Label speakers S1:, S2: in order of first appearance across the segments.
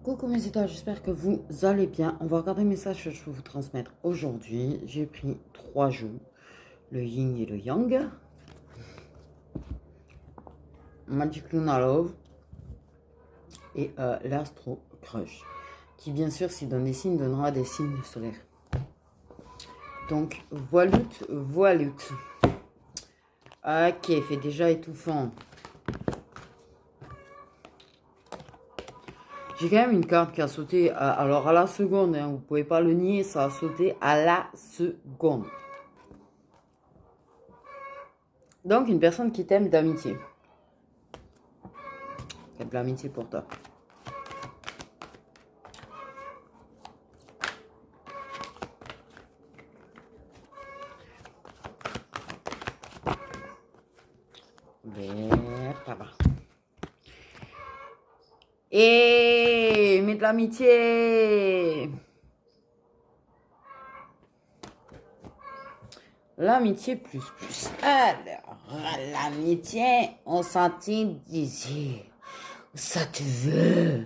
S1: Coucou mes étoiles, j'espère que vous allez bien. On va regarder le message que je peux vous transmettre aujourd'hui. J'ai pris 3 jeux, le Yin et le Yang, Magic Luna Love et l'Astro Crush, qui bien sûr, s'il donne des signes, donnera des signes solaires. Donc, voilute. Ok, fait déjà étouffant. J'ai quand même une carte qui a sauté, alors à la seconde, hein, vous ne pouvez pas le nier, ça a sauté à la seconde. Donc, une personne qui t'aime d'amitié. Qui a de l'amitié pour toi. Et mais de l'amitié. L'amitié plus. Alors, l'amitié, on sentit désir. Ça te veut.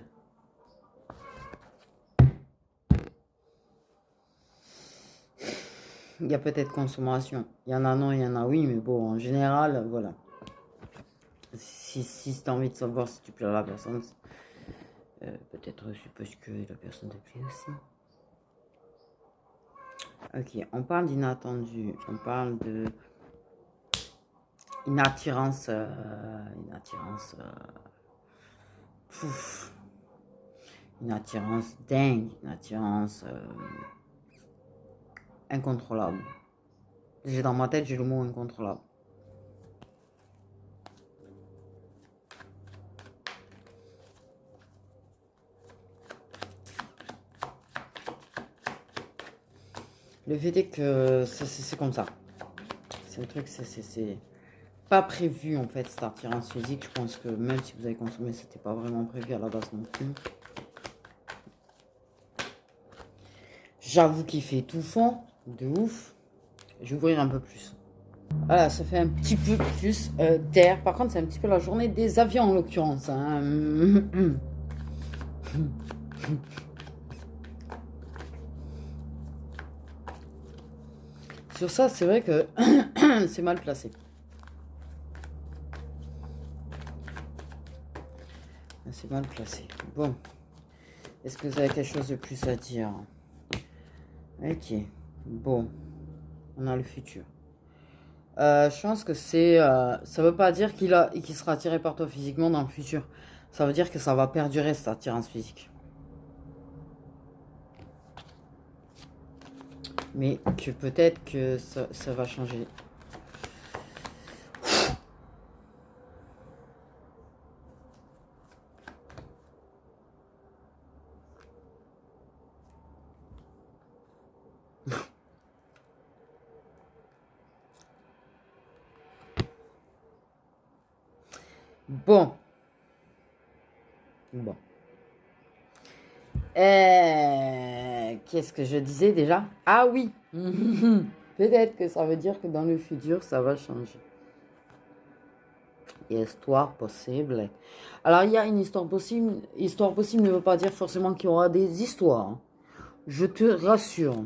S1: Il y a peut-être consommation. Il y en a non, il y en a oui, mais bon, en général, voilà. Si tu as envie de savoir si tu plais à la personne, peut-être c'est parce que la personne te plaît aussi. Ok, on parle d'inattendu, on parle de une attirance dingue, une attirance incontrôlable. J'ai dans ma tête, j'ai le mot incontrôlable. Le fait est que c'est comme ça. C'est un truc, c'est pas prévu en fait, cette attirance physique. Je pense que même si vous avez consommé, c'était pas vraiment prévu à la base non plus. J'avoue qu'il fait tout fond, de ouf. Je vais ouvrir un peu plus. Voilà, ça fait un petit peu plus d'air. Par contre, c'est un petit peu la journée des avions en l'occurrence. Hein. Sur ça, c'est vrai que c'est mal placé. C'est mal placé. Bon. Est-ce que vous avez quelque chose de plus à dire? Ok. Bon. On a le futur. Je pense que c'est... ça veut pas dire qu'il sera attiré par toi physiquement dans le futur. Ça veut dire que ça va perdurer cette attirance physique. Mais que peut-être que ça va changer. Bon. Qu'est-ce que je disais déjà? Ah oui. Peut-être que ça veut dire que dans le futur, ça va changer. Histoire possible. Alors, il y a une histoire possible. Histoire possible ne veut pas dire forcément qu'il y aura des histoires. Je te rassure.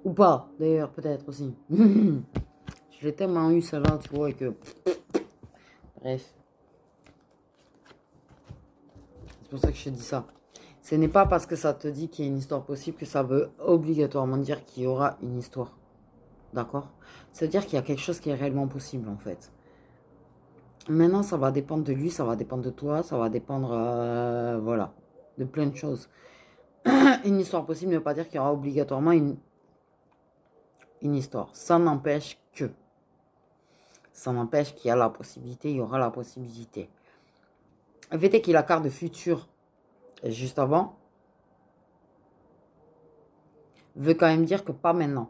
S1: Ou pas, d'ailleurs, peut-être aussi. Je l'ai tellement eu, celle-là, tu vois, et que... Bref. C'est pour ça que je te dis ça. Ce n'est pas parce que ça te dit qu'il y a une histoire possible que ça veut obligatoirement dire qu'il y aura une histoire. D'accord? Ça veut dire qu'il y a quelque chose qui est réellement possible, en fait. Maintenant, ça va dépendre de lui, ça va dépendre de toi, ça va dépendre, voilà, de plein de choses. Une histoire possible ne veut pas dire qu'il y aura obligatoirement une histoire. Ça n'empêche que. Ça n'empêche qu'il y a la possibilité, il y aura la possibilité. Le fait est qu'il a la carte de futur juste avant veut quand même dire que pas maintenant.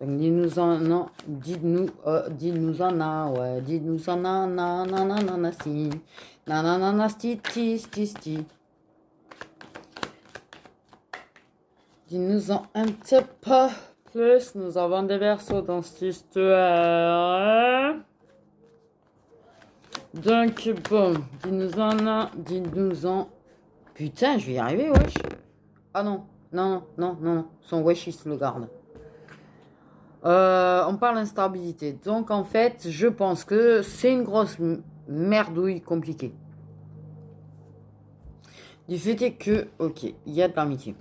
S1: Donc dites-nous en non, dites-nous en a, ouais, dites-nous en a, nanana, si, nanana, sti. Dites-nous en un petit peu plus, nous avons des versos dans cette histoire. Donc, bon, dis-nous-en. Putain, je vais y arriver, wesh. Ah non, non, non, non, non, non. Son wesh, il se le garde. On parle d'instabilité. Donc, en fait, je pense que c'est une grosse merdouille compliquée. Du fait est que, ok, il y a de l'amitié.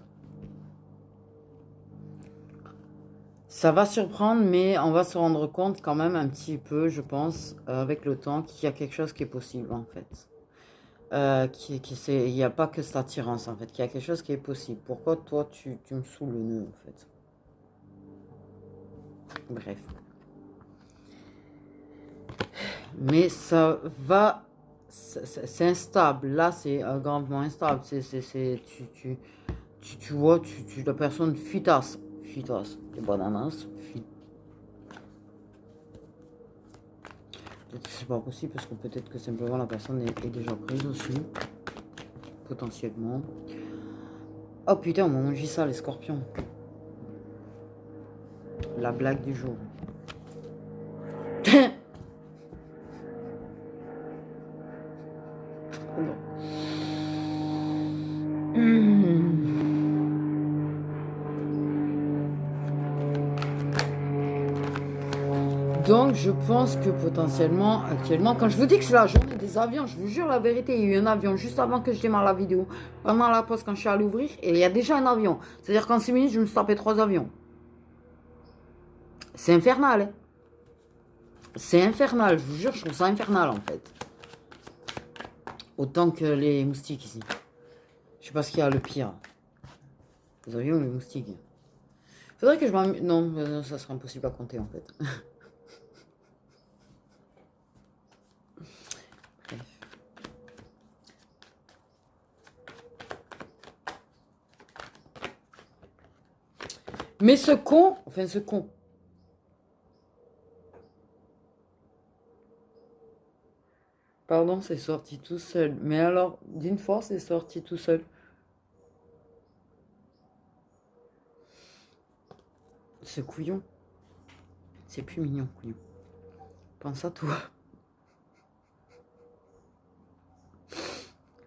S1: Ça va surprendre, mais on va se rendre compte quand même un petit peu, je pense, avec le temps, qu'il y a quelque chose qui est possible, en fait. Il n'y a pas que cette attirance, en fait, qu'il y a quelque chose qui est possible. Pourquoi toi, tu me saoules le nœud, en fait? Bref. Mais ça va... C'est instable. Là, c'est grandement instable. Tu vois, la personne fuitasse. Fuitasse. Les bananas. Peut-être que c'est pas possible parce que peut-être que simplement la personne est déjà prise aussi. Potentiellement. Oh putain, on m'a mangé ça, les scorpions. La blague du jour. Donc, je pense que potentiellement, actuellement, quand je vous dis que c'est la journée des avions, je vous jure la vérité, il y a eu un avion juste avant que je démarre la vidéo. Pendant la pause, quand je suis allée ouvrir, et il y a déjà un avion. C'est-à-dire qu'en 6 minutes, je me suis tapé 3 avions. C'est infernal. Hein. C'est infernal, je vous jure, je trouve ça infernal en fait. Autant que les moustiques ici. Je sais pas ce qu'il y a le pire. Les avions ou les moustiques. Faudrait que je m'en... Non, ça serait impossible à compter en fait. Mais ce con, pardon, c'est sorti tout seul. Mais alors, d'une fois, c'est sorti tout seul. Ce couillon. C'est plus mignon, couillon. Pense à toi.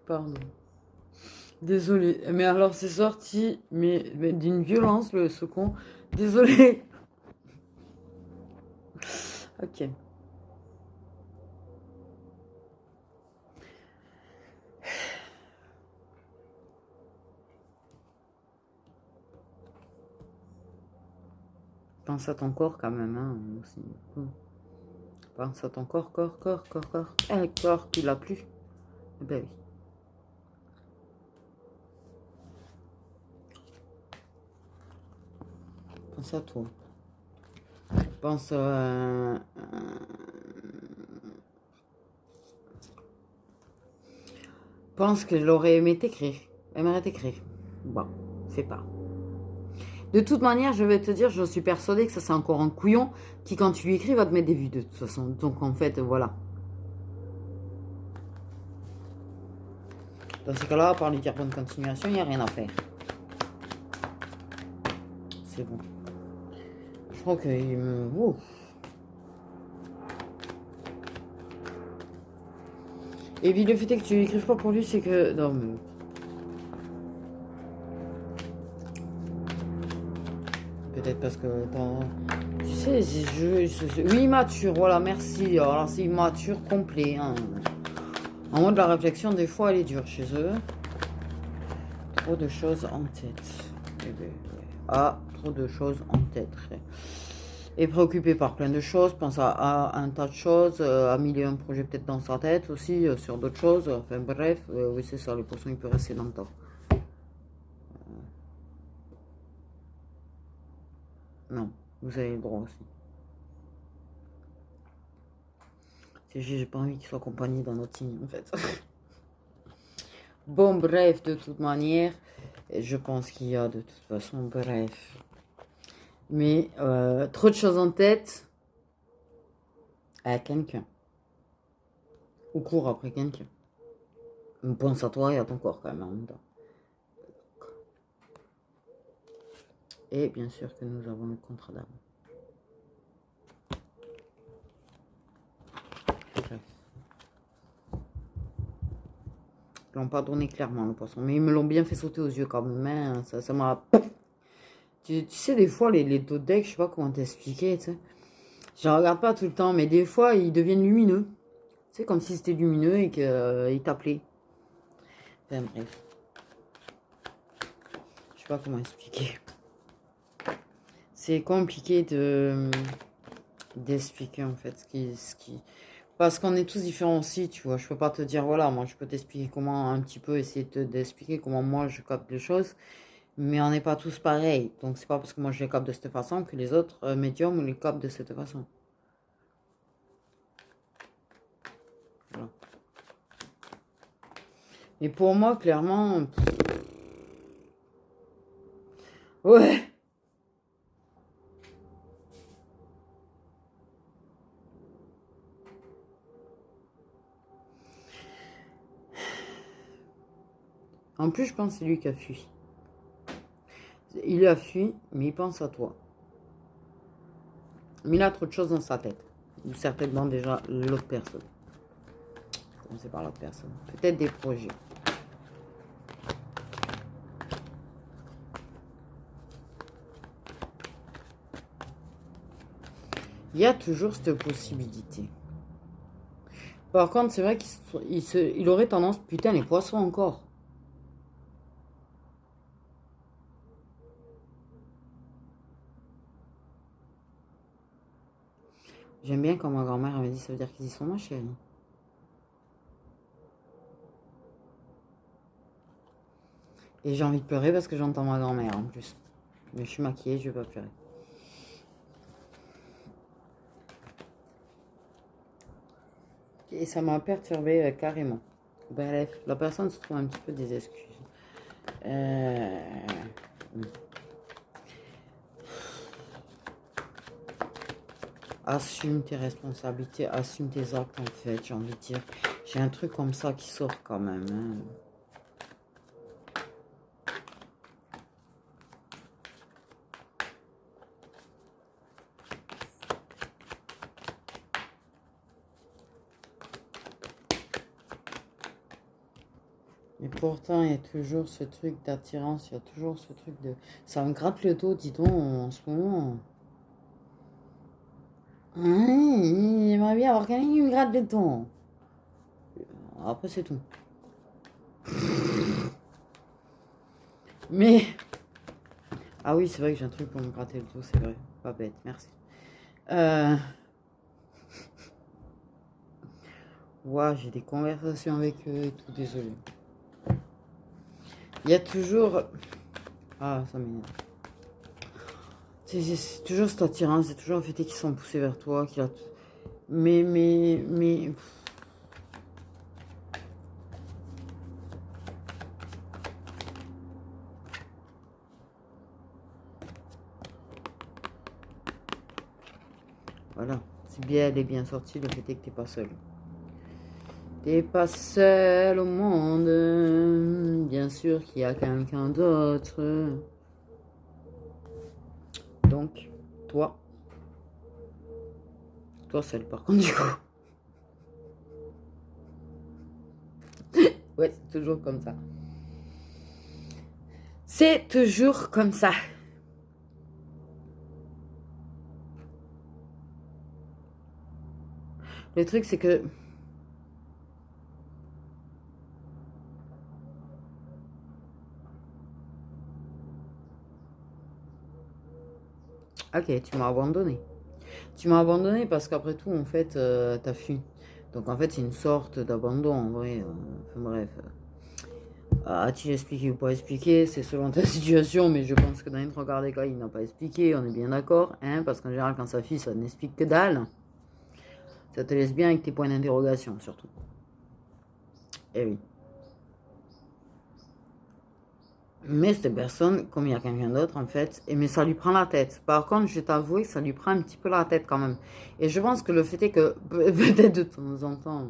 S1: Pardon. Désolé. Mais alors, c'est sorti, mais d'une violence, ce con. Désolé. Ok. Pense à ton corps quand même, hein, aussi. Pense à ton corps. Corps, tu l'as plus. Eh ben oui. Pense à toi. Pense pense qu'elle aurait aimé t'écrire. Aimerait t'écrire. Bon, c'est pas. De toute manière, je vais te dire, je suis persuadée que ça c'est encore un couillon qui, quand tu lui écris, va te mettre des vues de toute façon. Donc en fait, voilà. Dans ce cas-là, à part lui dire bonne continuation, il n'y a rien à faire. C'est bon. Je crois qu'il me... Ouf. Et puis le fait est que tu écrives pas pour lui, c'est que... Non, mais... Peut-être parce que... Tu sais, oui, mature, voilà, merci. Alors c'est immature complet. Hein. En mode de la réflexion, des fois, elle est dure chez eux. Trop de choses en tête. Ah, trop de choses en tête. Est préoccupé par plein de choses, pense à un tas de choses, a mille et un projets peut-être dans sa tête aussi, sur d'autres choses. Enfin bref, oui c'est ça, les poissons il peut rester dans le temps. Non, vous avez le droit aussi. C'est juste, j'ai pas envie qu'il soit accompagné dans notre signe en fait. Bon bref, de toute manière, je pense qu'il y a de toute façon, bref. Mais trop de choses en tête à quelqu'un. Ou court après quelqu'un. On pense à toi et à ton corps quand même en même temps. Et bien sûr que nous avons le contrat d'âme. Bref. qu'ils l'ont pas donné clairement, le poisson. Mais ils me l'ont bien fait sauter aux yeux quand même. Hein. Ça m'a... Tu sais, des fois, les Dodec, je sais pas comment t'expliquer, tu sais. Je les regarde pas tout le temps, mais des fois, ils deviennent lumineux. C'est comme si c'était lumineux et qu'ils t'appelaient. Enfin, bref. Je sais pas comment expliquer. C'est compliqué d'expliquer, en fait, Parce qu'on est tous différents aussi, tu vois. Je peux pas te dire, voilà, moi, je peux t'expliquer comment, un petit peu, essayer d'expliquer comment moi, je capte les choses. Mais on n'est pas tous pareils. Donc, c'est pas parce que moi, je les capte de cette façon que les autres médiums les captent de cette façon. Voilà. Et pour moi, clairement... Ouais. En plus, je pense que c'est lui qui a fui. Il a fui, mais il pense à toi. Mais il a trop de choses dans sa tête. Ou certainement déjà l'autre personne. Commencer par l'autre personne. Peut-être des projets. Il y a toujours cette possibilité. Par contre, c'est vrai qu'il aurait tendance... Putain, les poissons encore. J'aime bien quand ma grand-mère m'a dit, ça veut dire qu'ils y sont, ma chérie. Et j'ai envie de pleurer parce que j'entends ma grand-mère en plus. Mais je suis maquillée, je vais pas pleurer. Et ça m'a perturbé carrément. Bref, la personne se trouve un petit peu des excuses. Assume tes responsabilités, assume tes actes en fait, j'ai envie de dire. J'ai un truc comme ça qui sort quand même. Hein. Et pourtant, il y a toujours ce truc d'attirance, il y a toujours ce truc de... Ça me gratte le dos, dis donc, en ce moment. J'aimerais bien avoir quelqu'un qui me gratte le dos. Après, c'est tout. Mais... Ah oui, c'est vrai que j'ai un truc pour me gratter le dos, c'est vrai. Pas bête, merci. Ouais, j'ai des conversations avec eux et tout, désolé. Il y a toujours... Ah, ça m'énerve. C'est toujours cette attirance, c'est toujours le fait qu'ils sont poussés vers toi, qu'il a... Mais... Voilà, c'est bien, elle est bien sortie, le fait est que t'es pas seul. T'es pas seul au monde, bien sûr qu'il y a quelqu'un d'autre. Donc, toi seul par contre du coup. Ouais, c'est toujours comme ça. C'est toujours comme ça. Le truc c'est que... Ok, tu m'as abandonné. Tu m'as abandonné parce qu'après tout, en fait, t'as fui. Donc en fait, c'est une sorte d'abandon en vrai. Enfin bref. A-t-il expliqué ou pas expliqué? C'est selon ta situation, mais je pense que dans les trois quarts des cas, il n'a pas expliqué. On est bien d'accord, hein? Parce qu'en général, quand ça fille, ça n'explique que dalle. Ça te laisse bien avec tes points d'interrogation, surtout. Eh oui. Mais cette personne, comme il y a quelqu'un d'autre, en fait, mais ça lui prend la tête. Par contre, je t'avoue que ça lui prend un petit peu la tête quand même. Et je pense que le fait est que, peut-être de temps en temps,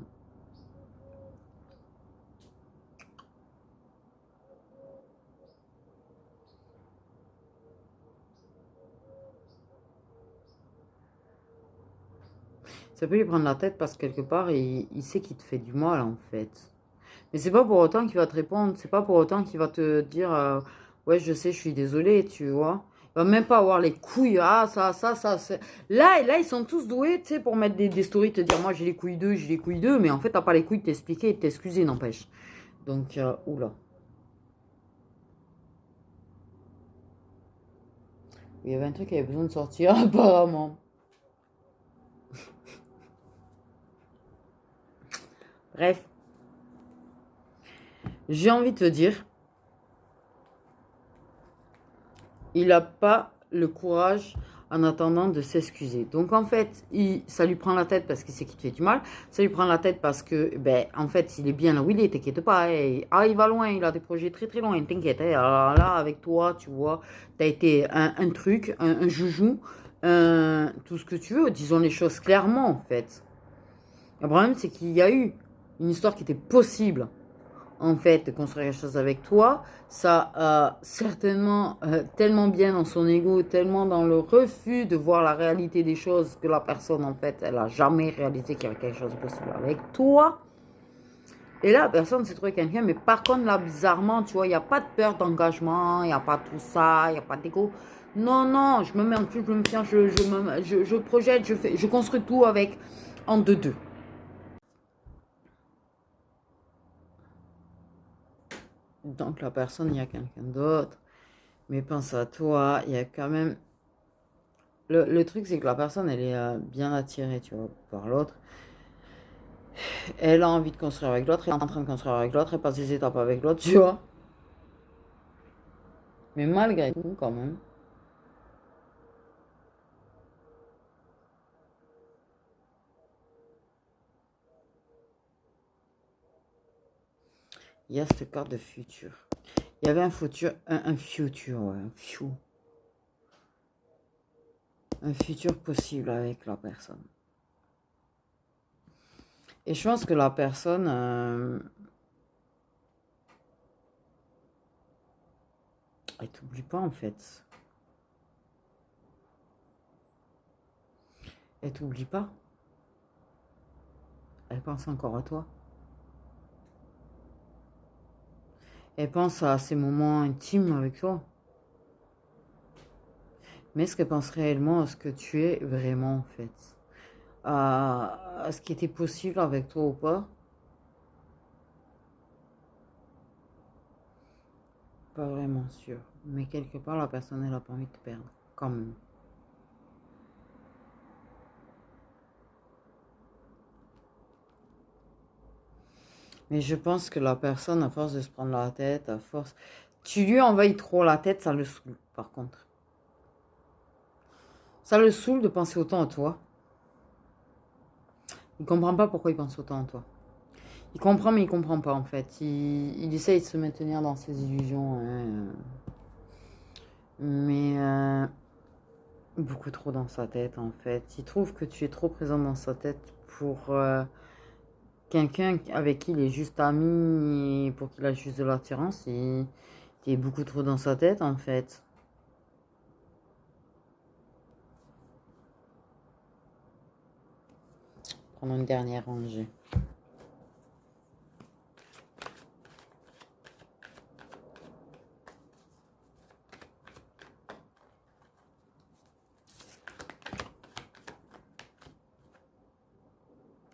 S1: ça peut lui prendre la tête parce que quelque part, il sait qu'il te fait du mal, en fait. Mais c'est pas pour autant qu'il va te répondre, c'est pas pour autant qu'il va te dire ouais, je sais, je suis désolé, tu vois. Il va même pas avoir les couilles, ah, ça. Là, ils sont tous doués, tu sais, pour mettre des stories, te dire moi j'ai les couilles d'eux, j'ai les couilles d'eux, mais en fait, t'as pas les couilles de t'expliquer et de t'excuser, n'empêche. Donc, oula. Il y avait un truc qui avait besoin de sortir, apparemment. Bref, j'ai envie de te dire, il n'a pas le courage en attendant de s'excuser. Donc en fait, ça lui prend la tête parce qu'il sait qu'il te fait du mal. Ça lui prend la tête parce que, ben, en fait, il est bien là où il est, t'inquiète pas. Ah, il va loin, il a des projets très très loin, t'inquiète. Alors là, avec toi, tu vois, t'as été un truc, un joujou, tout ce que tu veux. Disons les choses clairement, en fait. Le problème, c'est qu'il y a eu une histoire qui était possible en fait, de construire quelque chose avec toi. Ça a certainement tellement bien dans son ego, tellement dans le refus de voir la réalité des choses que la personne, en fait, elle a jamais réalisé qu'il y avait quelque chose de possible avec toi. Et là, la personne s'est trouvé quelqu'un, mais par contre, là, bizarrement, tu vois, il n'y a pas de peur d'engagement, il n'y a pas tout ça, il n'y a pas d'ego. Non, non, je me mets en plus, je me tiens, je projette, je construis tout avec en deux. Donc la personne, il y a quelqu'un d'autre. Mais pense à toi, il y a quand même... Le truc, c'est que la personne, elle est bien attirée, tu vois, par l'autre. Elle a envie de construire avec l'autre, elle est en train de construire avec l'autre, elle passe des étapes avec l'autre, tu vois. Mais malgré tout, quand même, il y a cette carte de futur. Il y avait un futur, un futur, ouais, un futur possible avec la personne. Et je pense que la personne, elle t'oublie pas en fait. Elle t'oublie pas. Elle pense encore à toi. Elle pense à ces moments intimes avec toi. Mais est-ce qu'elle pense réellement à ce que tu es vraiment en fait? À ce qui était possible avec toi ou pas? Pas vraiment sûr. Mais quelque part, la personne, elle a pas envie de te perdre. Quand même. Mais je pense que la personne, à force de se prendre la tête, à force... Tu lui envahis trop la tête, ça le saoule, par contre. Ça le saoule de penser autant à toi. Il comprend pas pourquoi il pense autant à toi. Il comprend, mais il comprend pas, en fait. Il essaye de se maintenir dans ses illusions. Hein. Mais beaucoup trop dans sa tête, en fait. Il trouve que tu es trop présent dans sa tête pour quelqu'un avec qui il est juste ami et pour qu'il a juste de l'attirance. Et tu es beaucoup trop dans sa tête, en fait. Prenons une dernière rangée.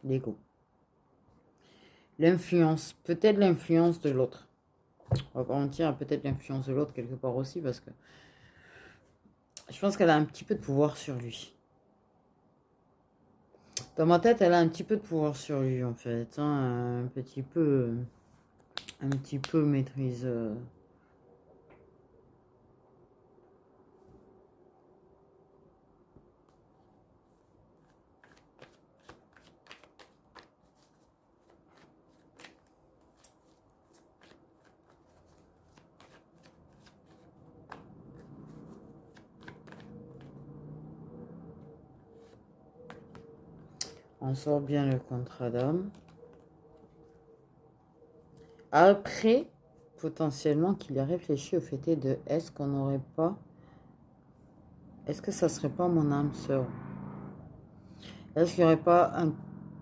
S1: L'ego. L'influence. Peut-être l'influence de l'autre. On va pas mentir, peut-être l'influence de l'autre quelque part aussi parce que je pense qu'elle a un petit peu de pouvoir sur lui. Dans ma tête, elle a un petit peu de pouvoir sur lui en fait. Hein, un petit peu maîtrise. On sort bien le contrat d'homme. Après, potentiellement qu'il ait réfléchi au fait de est-ce qu'on n'aurait pas. Est-ce que ça serait pas mon âme sœur? Est-ce qu'il n'y aurait pas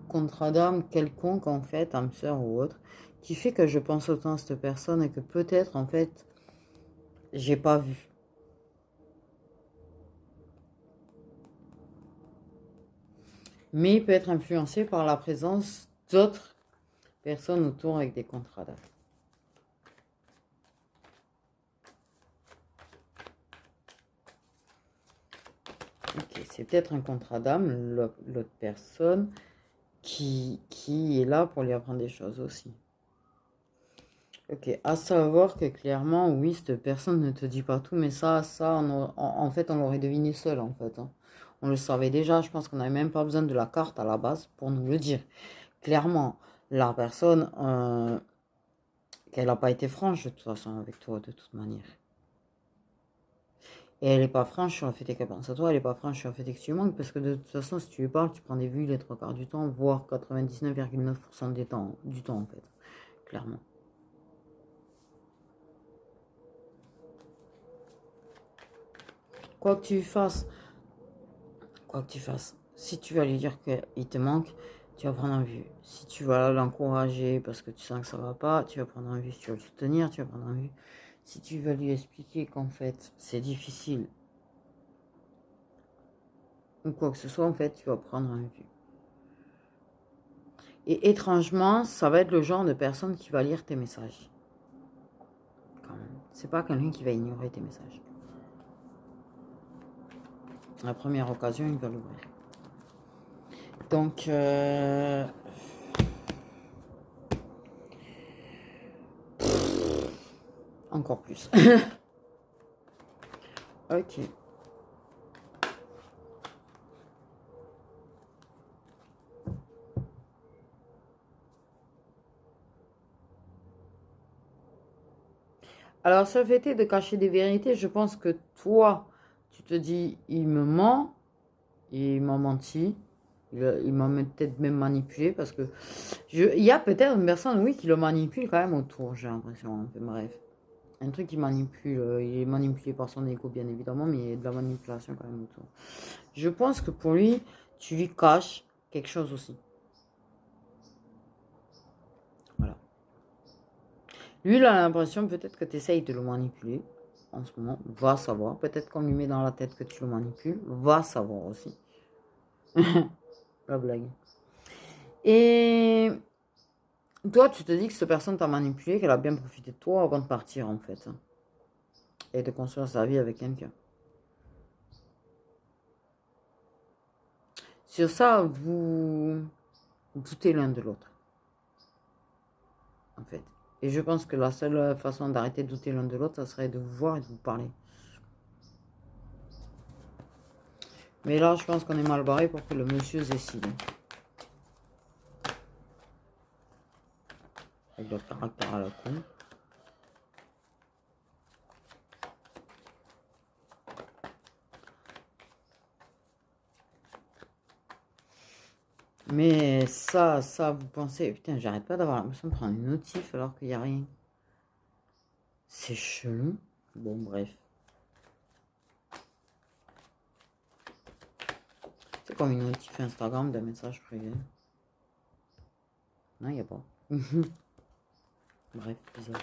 S1: contrat d'âme quelconque, en fait, âme sœur ou autre, qui fait que je pense autant à cette personne et que peut-être, en fait, j'ai pas vu. Mais il peut être influencé par la présence d'autres personnes autour avec des contrats d'âme. Ok, c'est peut-être un contrat d'âme, l'autre personne qui est là pour lui apprendre des choses aussi. Ok, à savoir que clairement, oui, cette personne ne te dit pas tout, mais ça, en fait, on l'aurait deviné seul, en fait. Hein. On le savait déjà, je pense qu'on n'avait même pas besoin de la carte à la base pour nous le dire. Clairement, la personne, qu'elle n'a pas été franche de toute façon avec toi, de toute manière. Et elle n'est pas franche sur le fait qu'elle pense à toi, elle n'est pas franche sur le fait que tu manques, parce que de toute façon, si tu lui parles, tu prends des vues les trois quarts du temps, voire 99,9% du temps, en fait. Clairement. Quoi que tu fasses, si tu vas lui dire qu'il te manque, tu vas prendre un vue. Si tu vas l'encourager parce que tu sens que ça va pas, tu vas prendre un vue. Si tu vas le soutenir, tu vas prendre un vue. Si tu vas lui expliquer qu'en fait c'est difficile ou quoi que ce soit, en fait tu vas prendre un vue. Et étrangement, ça va être le genre de personne qui va lire tes messages. Quand même. C'est pas quelqu'un qui va ignorer tes messages. À la première occasion, il va l'ouvrir. Donc, encore plus. Ok. Alors, ça fait de cacher des vérités. Je pense que toi, tu te dis, il me ment, il m'a menti, il m'a peut-être même manipulé parce que il y a peut-être une personne, oui, qui le manipule quand même autour, j'ai l'impression. Enfin, bref, un truc qui manipule, il est manipulé par son ego, bien évidemment, mais il y a de la manipulation quand même autour. Je pense que pour lui, tu lui caches quelque chose aussi. Voilà. Lui, il a l'impression peut-être que tu essayes de le manipuler en ce moment. Va savoir. Peut-être qu'on lui met dans la tête que tu le manipules. Va savoir aussi. La blague. Et toi, tu te dis que cette personne t'a manipulé, qu'elle a bien profité de toi avant de partir, en fait. Et de construire sa vie avec quelqu'un. Sur ça, vous doutez l'un de l'autre. En fait. Et je pense que la seule façon d'arrêter de douter l'un de l'autre, ça serait de vous voir et de vous parler. Mais là, je pense qu'on est mal barré pour que le monsieur décide. Avec le caractère à la con. Mais ça, vous pensez... Putain, j'arrête pas d'avoir l'impression de prendre une notif alors qu'il n'y a rien. C'est chelou. Bon, bref. C'est comme une notif Instagram d'un message privé. Non, il n'y a pas. Bref, bizarre.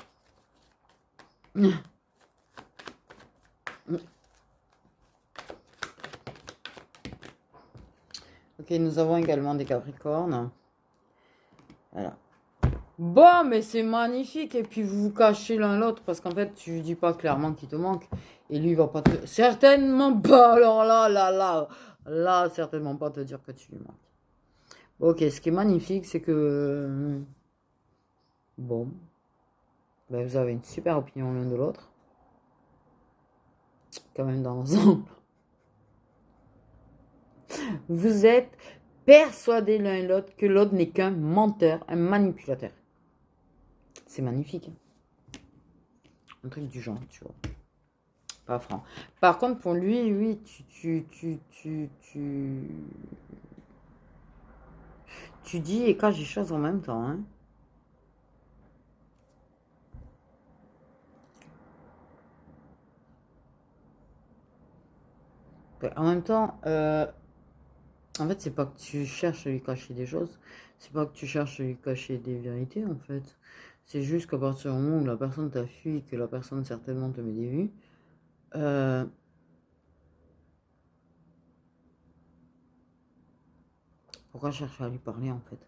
S1: Ok, nous avons également des Capricornes. Voilà. Bon, mais c'est magnifique. Et puis vous vous cachez l'un l'autre parce qu'en fait, tu dis pas clairement qu'il te manque. Et lui, il va pas te... Certainement pas. Alors là, certainement pas te dire que tu lui manques. Ok, ce qui est magnifique, c'est que... Bon, ben, vous avez une super opinion l'un de l'autre. Quand même dans l'ensemble. Vous êtes persuadés l'un et l'autre que l'autre n'est qu'un menteur, un manipulateur. C'est magnifique. Hein. Un truc du genre, tu vois. Pas franc. Par contre, pour lui, oui, tu dis et caches des choses en même temps. Hein. En même temps, En fait, c'est pas que tu cherches à lui cacher des choses, c'est pas que tu cherches à lui cacher des vérités, en fait. C'est juste qu'à partir du moment où la personne t'a fui, que la personne certainement te met des vues, euh, pourquoi chercher à lui parler, en fait?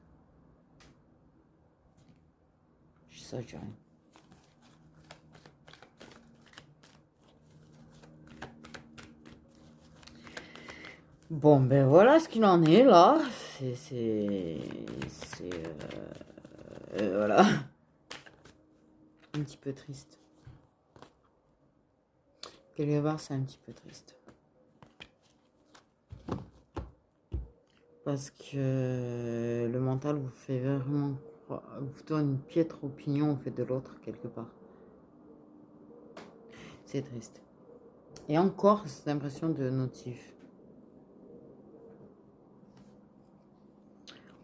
S1: Ça, je dis rien. Bon, ben voilà ce qu'il en est, là. Voilà. Un petit peu triste. Quelque part, c'est un petit peu triste. Parce que le mental vous fait vraiment vous donne une piètre opinion au fait de l'autre quelque part. C'est triste. Et encore cette impression de notif.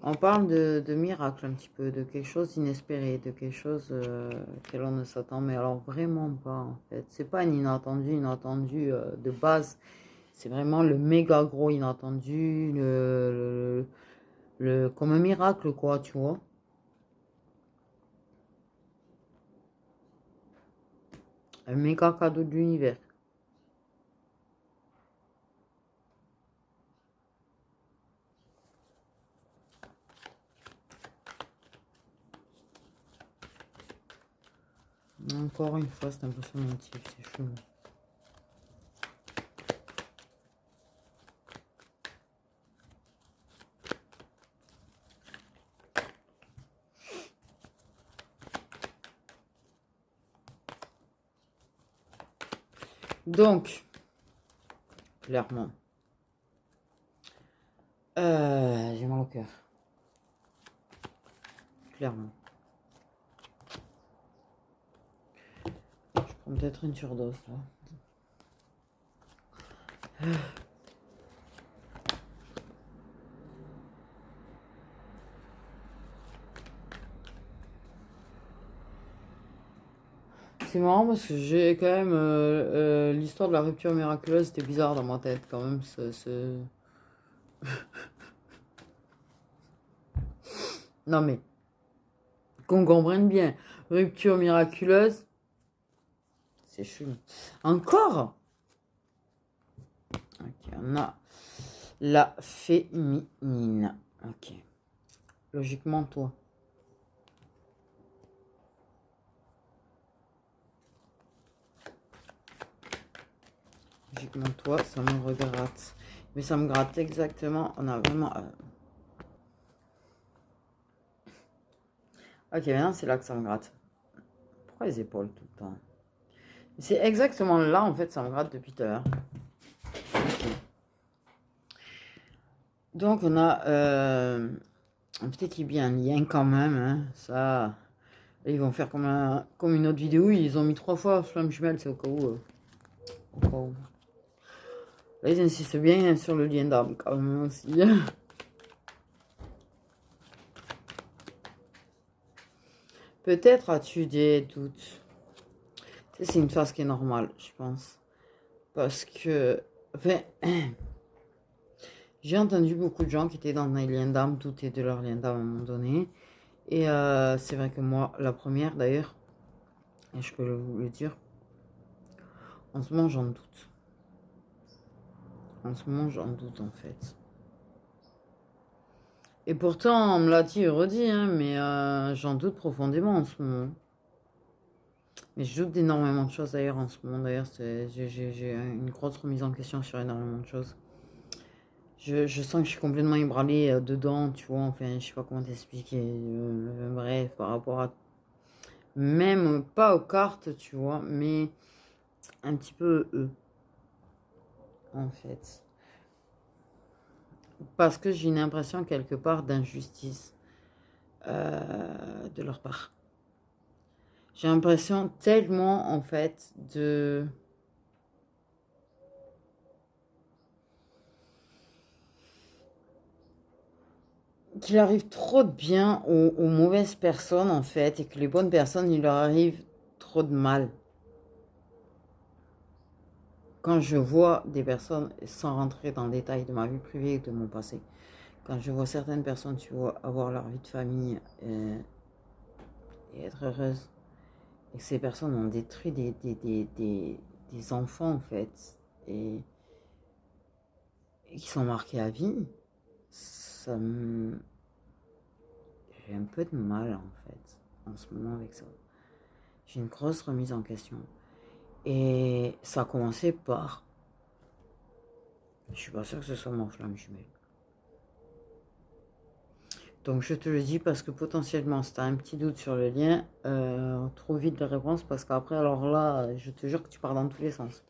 S1: On parle de miracle un petit peu, de quelque chose d'inespéré, de quelque chose auquel on ne s'attend, mais alors vraiment pas en fait. C'est pas un inattendu de base. C'est vraiment le méga gros inattendu, comme un miracle quoi, tu vois. Un méga cadeau de l'univers. Encore une fois, c'est un peu son motif, c'est chelou. Donc, clairement, j'ai mal au cœur. Clairement. Je prends peut-être une surdose là. C'est marrant parce que j'ai quand même l'histoire de la rupture miraculeuse, c'était bizarre dans ma tête quand même. Non mais, qu'on comprenne bien, rupture miraculeuse, c'est chelou. Encore? Ok, on a la féminine. Ok. Logiquement, toi. Logiquement, toi, ça me regratte. Mais ça me gratte exactement. On a vraiment... Ok, maintenant, c'est là que ça me gratte. Pourquoi les épaules tout le temps? C'est exactement là, en fait, ça me gratte depuis tout à l'heure. Ok. Donc, on a peut-être qu'il y a un lien quand même. Hein, ça, ils vont faire comme une autre vidéo. Ils ont mis 3 fois flamme jumelle, c'est au cas où. Au cas où. Là, ils insistent bien sur le lien d'âme quand même aussi. Peut-être as-tu des doutes. C'est une phase qui est normale, je pense. Parce que, enfin, j'ai entendu beaucoup de gens qui étaient dans un lien d'âme, douter de leur lien d'âme à un moment donné. Et c'est vrai que moi, la première d'ailleurs, et je peux vous le dire, en ce moment j'en doute. En ce moment j'en doute en fait. Et pourtant, on me l'a dit et redit, hein, mais j'en doute profondément en ce moment. Mais je doute d'énormément de choses d'ailleurs en ce moment. D'ailleurs, j'ai une grosse remise en question sur énormément de choses. Je sens que je suis complètement ébranlée dedans, tu vois. Enfin, je sais pas comment t'expliquer. Bref, par rapport à. Même pas aux cartes, tu vois, mais un petit peu eux, en fait. Parce que j'ai une impression quelque part d'injustice de leur part. J'ai l'impression tellement, en fait, de... qu'il arrive trop de bien aux mauvaises personnes, en fait, et que les bonnes personnes, il leur arrive trop de mal. Quand je vois des personnes, sans rentrer dans le détail de ma vie privée et de mon passé, Quand je vois certaines personnes, tu vois, avoir leur vie de famille et être heureuses, et que ces personnes ont détruit des enfants, en fait, et, et qui sont marqués à vie, ça me... J'ai un peu de mal, en fait, en ce moment avec ça. J'ai une grosse remise en question. Et ça a commencé par... Je suis pas sûre que ce soit mon flamme jumelle. Donc je te le dis parce que potentiellement, si tu as un petit doute sur le lien, trouve vite de réponse parce qu'après, alors là, je te jure que tu pars dans tous les sens.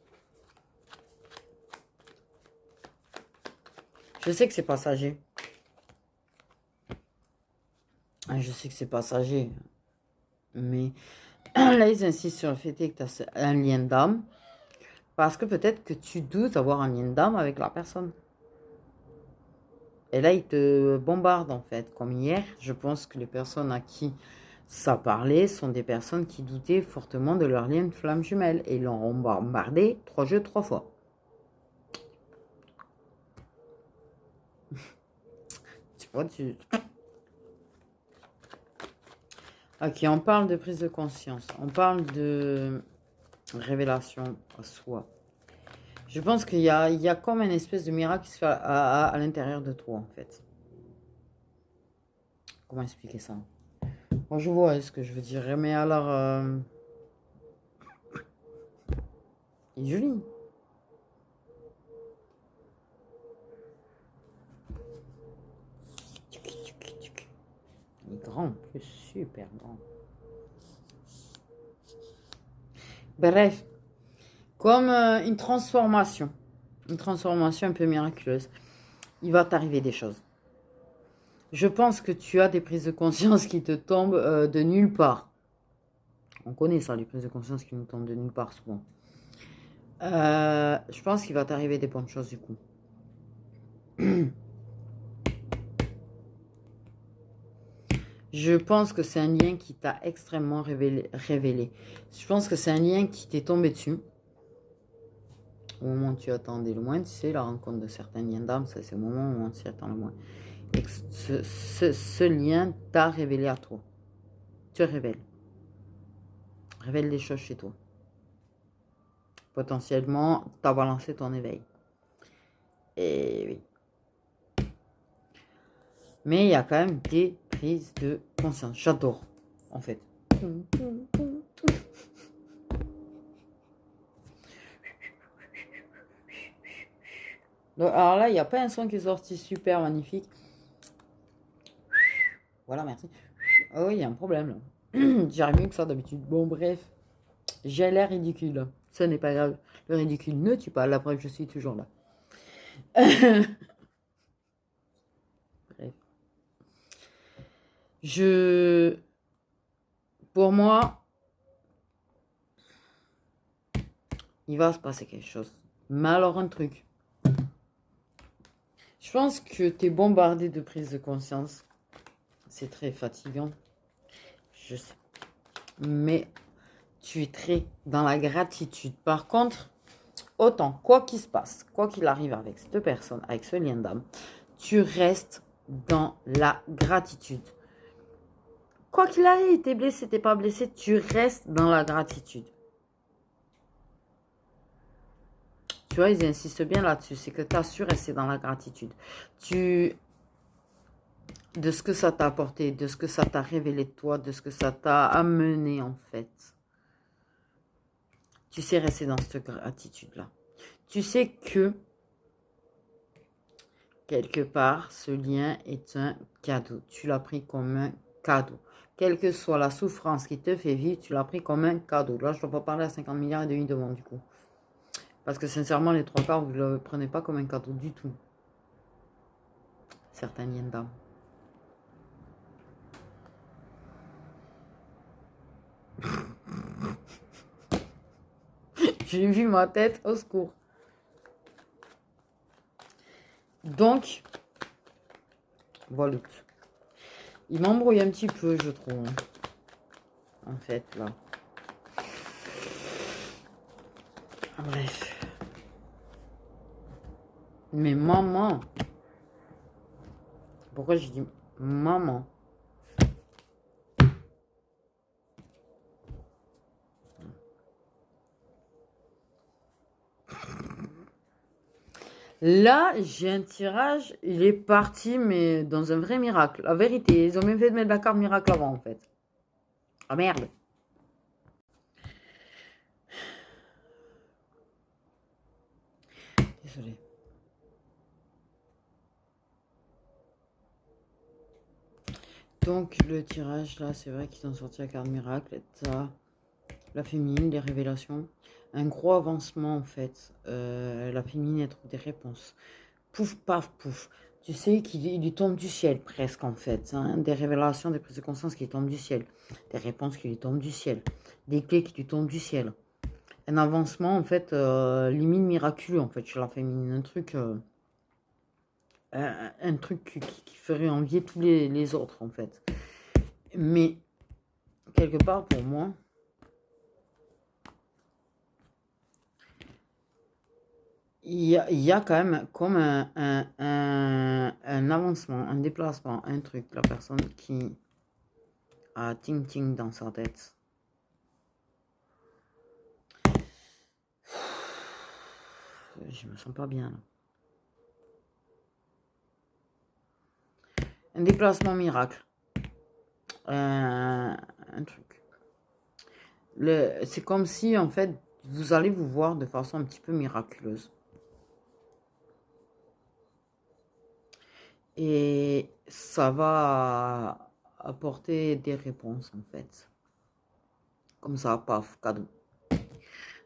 S1: Je sais que c'est passager. Je sais que c'est passager. Mais là, ils insistent sur le fait que tu as un lien d'âme. Parce que peut-être que tu doutes avoir un lien d'âme avec la personne. Et là, ils te bombardent en fait. Comme hier, je pense que les personnes à qui ça parlait sont des personnes qui doutaient fortement de leur lien de flamme jumelle. Et ils l'ont bombardé 3 jeux, 3 fois. Tu vois, Ok, on parle de prise de conscience. On parle de révélation à soi. Je pense qu'il y a comme une espèce de miracle qui se fait à l'intérieur de toi, en fait. Comment expliquer ça? Bon, je vois ce que je veux dire. Mais alors... il est joli. Il est grand, en plus, super grand. Bref, comme une transformation un peu miraculeuse, il va t'arriver des choses. Je pense que tu as des prises de conscience qui te tombent de nulle part. On connaît ça, les prises de conscience qui nous tombent de nulle part souvent. Je pense qu'il va t'arriver des bonnes choses du coup. Je pense que c'est un lien qui t'a extrêmement révélé. Je pense que c'est un lien qui t'est tombé dessus. Au moment où tu attendais le moins, tu sais, la rencontre de certains liens d'âme, c'est le moment où on s'y attend le moins. Et que ce lien t'a révélé à toi. Tu révèles. Révèle des choses chez toi. Potentiellement, t'as balancé ton éveil. Et oui. Mais il y a quand même des prises de conscience. J'adore, en fait. Donc, alors là, il n'y a pas un son qui est sorti super magnifique. Voilà, merci. Oh, il y a un problème là. J'arrive mieux que ça d'habitude. Bon, bref. J'ai l'air ridicule. Ce n'est pas grave. Le ridicule ne tue pas. La preuve, je suis toujours là. Bref. Pour moi, il va se passer quelque chose. Mais alors, un truc. Je pense que tu es bombardé de prise de conscience. C'est très fatigant. Je sais. Mais tu es très dans la gratitude. Par contre, autant, quoi qu'il se passe, quoi qu'il arrive avec cette personne, avec ce lien d'âme, tu restes dans la gratitude. Quoi qu'il arrive, t'es blessé, t'es pas blessé, tu restes dans la gratitude. Tu vois, ils insistent bien là-dessus, c'est que tu as su rester dans la gratitude. De ce que ça t'a apporté, de ce que ça t'a révélé de toi, de ce que ça t'a amené en fait. Tu sais rester dans cette gratitude-là. Tu sais que, quelque part, ce lien est un cadeau. Tu l'as pris comme un cadeau. Quelle que soit la souffrance qui te fait vivre, tu l'as pris comme un cadeau. Là, je ne dois pas parler à 50 milliards et demi de monde, du coup. Parce que, sincèrement, les 3 quarts, vous ne le prenez pas comme un cadeau du tout. Certains liens d'âme. J'ai vu ma tête, au secours. Donc, voilà. Il m'embrouille un petit peu, je trouve. En fait, là. Bref. Mais maman, Pourquoi j'ai dit maman? Là, j'ai un tirage, il est parti, mais dans un vrai miracle. La vérité, ils ont même fait de mettre la carte miracle avant, en fait. Ah merde. Désolé. Donc, le tirage, là, c'est vrai qu'ils ont sorti la carte miracle. Ça, la féminine, les révélations. Un gros avancement, en fait. La féminine, elle trouve des réponses. Pouf, paf, pouf. Tu sais qu'il lui tombe du ciel, presque, en fait. Hein. Des révélations, des prises de conscience qui lui tombent du ciel. Des réponses qui lui tombent du ciel. Des clés qui lui tombent du ciel. Un avancement, en fait, limite miraculeux, en fait, chez la féminine. Un truc qui ferait envier tous les autres, en fait. Mais, quelque part, pour moi, il y a quand même comme un avancement, un déplacement, un truc. La personne qui a ting-ting dans sa tête. Je me sens pas bien, là. Un déplacement miracle. Un truc. C'est comme si, en fait, vous allez vous voir de façon un petit peu miraculeuse. Et ça va apporter des réponses, en fait. Comme ça, paf, cadeau.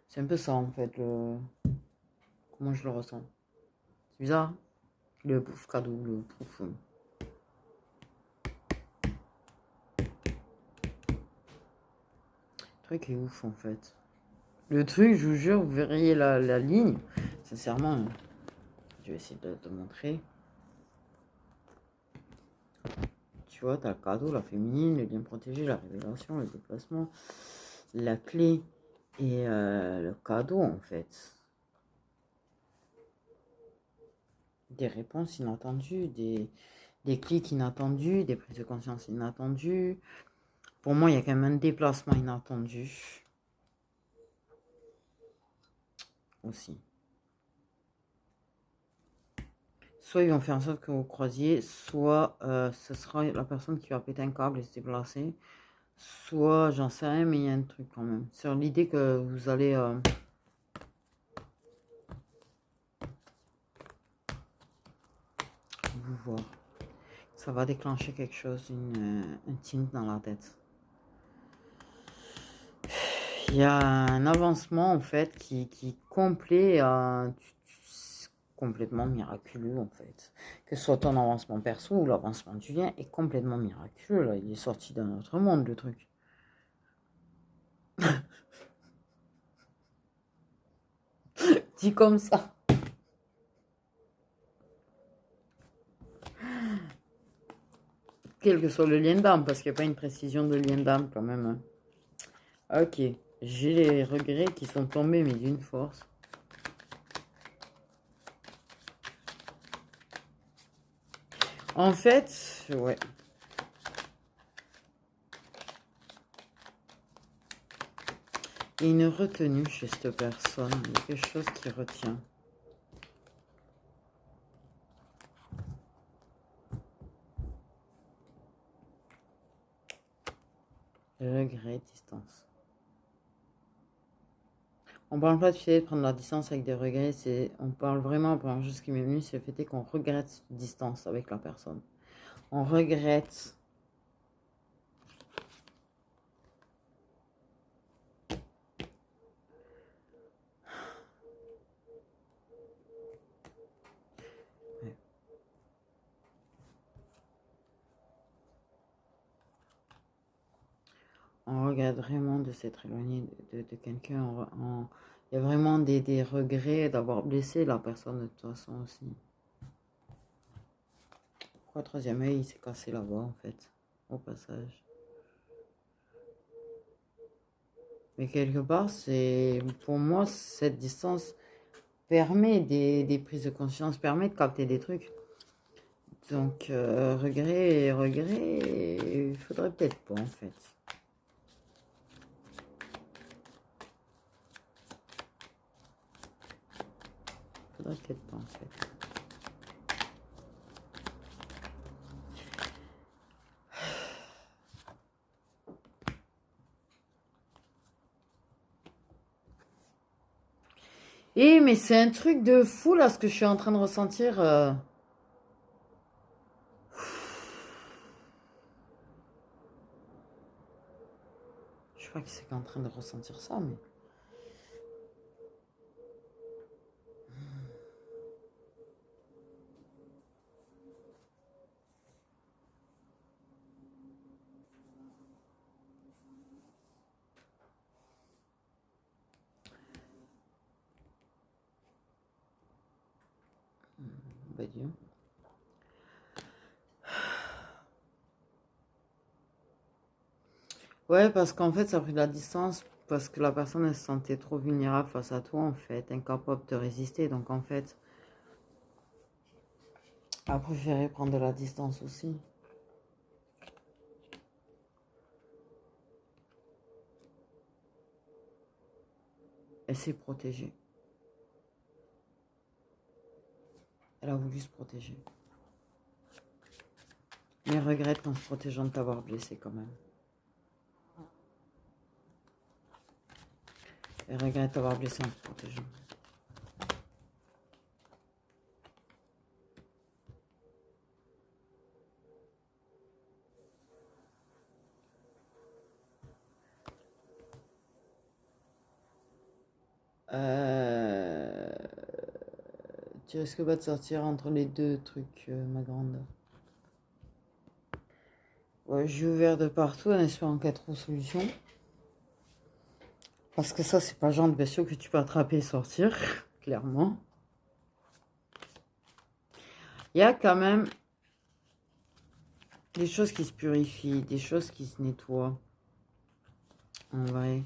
S1: C'est un peu ça, en fait, comment je le ressens. C'est bizarre. Le pouf cadeau, le pouf. Le truc est ouf, en fait. Le truc, je vous jure, vous verriez la ligne. Sincèrement, je vais essayer de te montrer. Tu vois, t'as le cadeau, la féminine, le lien protégé, la révélation, le déplacement, la clé et le cadeau, en fait. Des réponses inattendues, des clics inattendus, des prises de conscience inattendues. Pour moi, il y a quand même un déplacement inattendu aussi. Soit ils vont faire en sorte que vous croisiez, soit ce sera la personne qui va péter un câble et se déplacer. Soit, j'en sais rien, mais il y a un truc quand même. Sur l'idée que vous allez... vous voir. Ça va déclencher quelque chose, un tint dans la tête. Il y a un avancement en fait qui est complet, complètement miraculeux en fait. Que ce soit ton avancement perso ou l'avancement du lien est complètement miraculeux. Là. Il est sorti d'un autre monde le truc. Dit comme ça. Quel que soit le lien d'âme, parce qu'il n'y a pas une précision de lien d'âme quand même. Hein. Ok, j'ai les regrets qui sont tombés, mais d'une force. En fait, ouais. Il y a une retenue chez cette personne. Il y a quelque chose qui retient. Regret, distance. On parle pas de fait de prendre la distance avec des regrets. On parle vraiment, la première chose qui m'est venue, c'est le fait qu'on regrette cette distance avec la personne. On regrette. Ouais. On regrette vraiment de s'être éloigné de quelqu'un. Il y a vraiment des regrets d'avoir blessé la personne de toute façon aussi. Pourquoi troisième œil, il s'est cassé là-bas en fait, au passage. Mais quelque part, pour moi, cette distance permet des prises de conscience, permet de capter des trucs. Donc, regret, il faudrait peut-être pas, en fait. Faudrait peut-être pas, en fait. Eh, mais c'est un truc de fou, là, ce que je suis en train de ressentir. Je sais pas qui c'est qui est en train de ressentir ça, mais... Bah, Dieu. Ouais, parce qu'en fait, ça a pris de la distance parce que la personne, elle se sentait trop vulnérable face à toi, en fait, incapable de résister. Donc, en fait, elle a préféré prendre de la distance aussi. Elle s'est protégée. Elle a voulu se protéger. Mais elle regrette en se protégeant de t'avoir blessé quand même. Elle regrette t'avoir blessé en se protégeant. Tu risques pas de sortir entre les deux trucs, ma grande. Ouais, j'ai ouvert de partout en espérant qu'elle trouve solution. Parce que ça, c'est pas le genre de bestiaux que tu peux attraper et sortir, clairement. Il y a quand même des choses qui se purifient, des choses qui se nettoient. En vrai.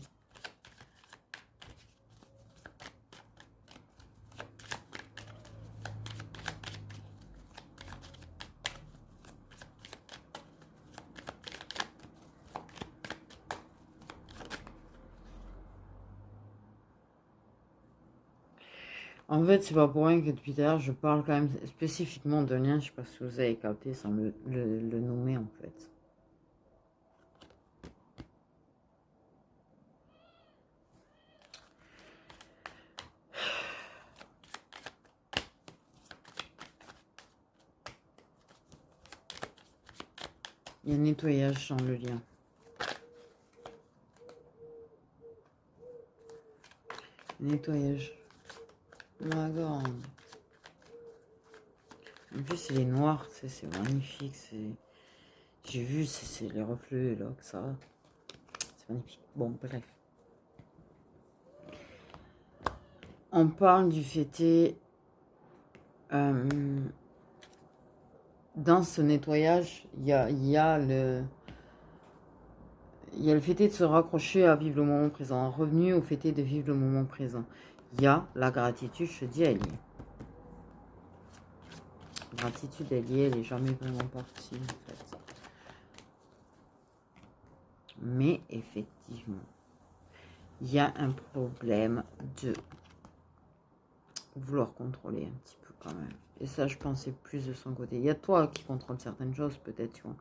S1: En fait, c'est pas pour rien que depuis tout à l'heure, je parle quand même spécifiquement de lien. Je sais pas si vous avez capté sans le nommer, en fait. Il y a un nettoyage dans le lien. Nettoyage. Ma grande. En plus, il est noir, c'est magnifique. J'ai vu, c'est les reflets là, que ça. C'est magnifique. Bon, bref. On parle du fêté. Dans ce nettoyage, il y a le fêté de se raccrocher à vivre le moment présent. Revenu au fêté de vivre le moment présent. Il y a la gratitude, je te dis, elle y est. La gratitude, elle y est, elle n'est jamais vraiment partie, en fait. Mais effectivement, il y a un problème de vouloir contrôler un petit peu quand même. Et ça, je pensais plus de son côté. Il y a toi qui contrôle certaines choses, peut-être, tu vois.